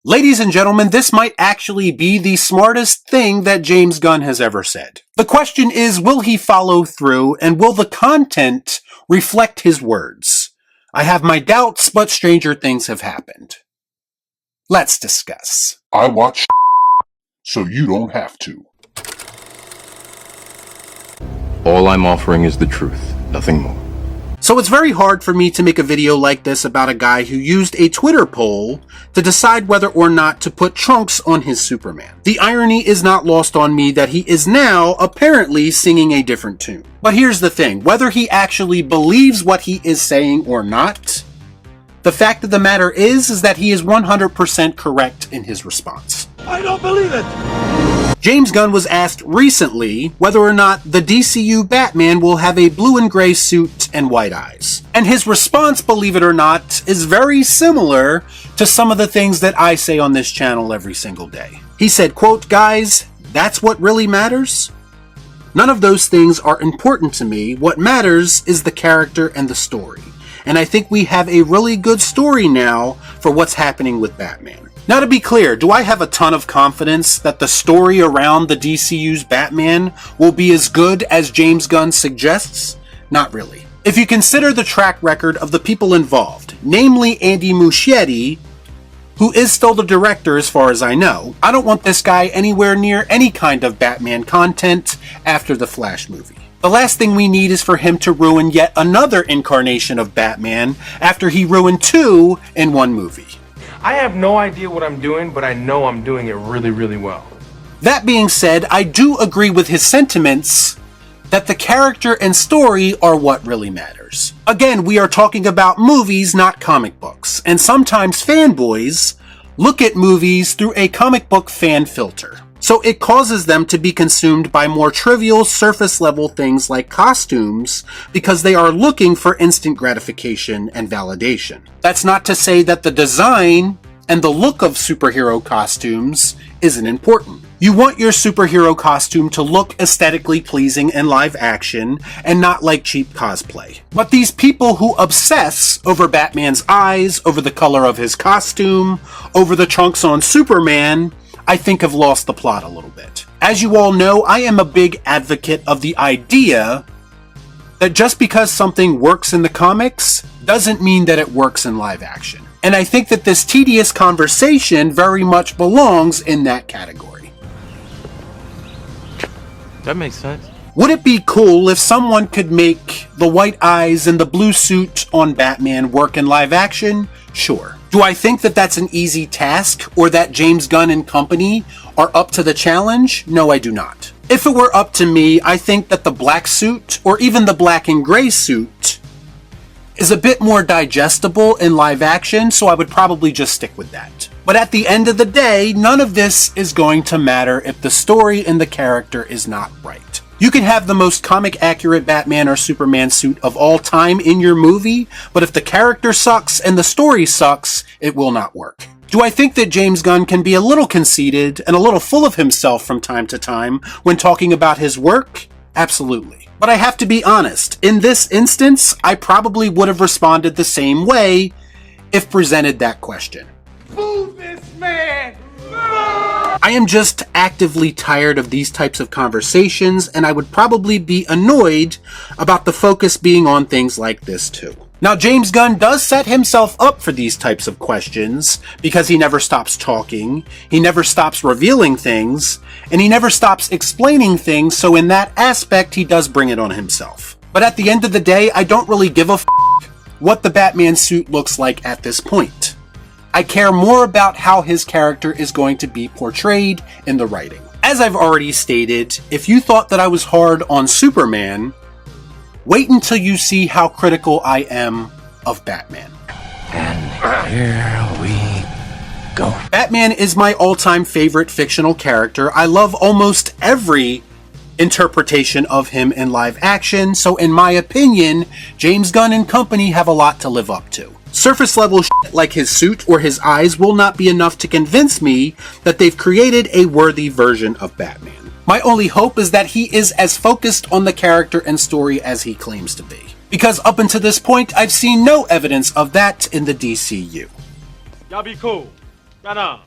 Ladies and gentlemen, this might actually be the smartest thing that James Gunn has ever said. The question is, will he follow through, and will the content reflect his words? I have my doubts, but stranger things have happened. Let's discuss. I watch so you don't have to. All I'm offering is the truth, nothing more. So it's very hard for me to make a video like this about a guy who used a Twitter poll to decide whether or not to put Trunks on his Superman. The irony is not lost on me that he is now apparently singing a different tune. But here's the thing, whether he actually believes what he is saying or not, the fact of the matter is that he is 100% correct in his response. I don't believe it! James Gunn was asked recently whether or not the DCU Batman will have a blue and gray suit and white eyes. And his response, believe it or not, is very similar to some of the things that I say on this channel every single day. He said, quote, "Guys, that's what really matters? None of those things are important to me. What matters is the character and the story. And I think we have a really good story now for what's happening with Batman." Now, to be clear, do I have a ton of confidence that the story around the DCU's Batman will be as good as James Gunn suggests? Not really. If you consider the track record of the people involved, namely Andy Muschietti, who is still the director as far as I know, I don't want this guy anywhere near any kind of Batman content after the Flash movie. The last thing we need is for him to ruin yet another incarnation of Batman after he ruined two in one movie. I have no idea what I'm doing, but I know I'm doing it really, really well. That being said, I do agree with his sentiments that the character and story are what really matters. Again, we are talking about movies, not comic books, and sometimes fanboys look at movies through a comic book fan filter. So it causes them to be consumed by more trivial, surface-level things like costumes because they are looking for instant gratification and validation. That's not to say that the design and the look of superhero costumes isn't important. You want your superhero costume to look aesthetically pleasing in live action and not like cheap cosplay. But these people who obsess over Batman's eyes, over the color of his costume, over the trunks on Superman, I think have lost the plot a little bit. As you all know, I am a big advocate of the idea that just because something works in the comics doesn't mean that it works in live action. And I think that this tedious conversation very much belongs in that category. That makes sense. Would it be cool if someone could make the white eyes and the blue suit on Batman work in live action? Sure. Do I think that that's an easy task, or that James Gunn and company are up to the challenge? No, I do not. If it were up to me, I think that the black suit, or even the black and gray suit, is a bit more digestible in live action, so I would probably just stick with that. But at the end of the day, none of this is going to matter if the story and the character is not right. You can have the most comic accurate Batman or Superman suit of all time in your movie, but if the character sucks and the story sucks, it will not work. Do I think that James Gunn can be a little conceited and a little full of himself from time to time when talking about his work? Absolutely. But I have to be honest, in this instance, I probably would have responded the same way if presented that question. Move this man! I am just actively tired of these types of conversations, and I would probably be annoyed about the focus being on things like this too. Now, James Gunn does set himself up for these types of questions because he never stops talking, he never stops revealing things, and he never stops explaining things, so in that aspect, he does bring it on himself. But at the end of the day, I don't really give a f*** what the Batman suit looks like at this point. I care more about how his character is going to be portrayed in the writing. As I've already stated, if you thought that I was hard on Superman, wait until you see how critical I am of Batman. And here we go. Batman is my all-time favorite fictional character. I love almost every interpretation of him in live action, so in my opinion, James Gunn and company have a lot to live up to. Surface level shit like his suit or his eyes will not be enough to convince me that they've created a worthy version of Batman. My only hope is that he is as focused on the character and story as he claims to be. Because up until this point, I've seen no evidence of that in the DCU. Y'all be cool. Right on.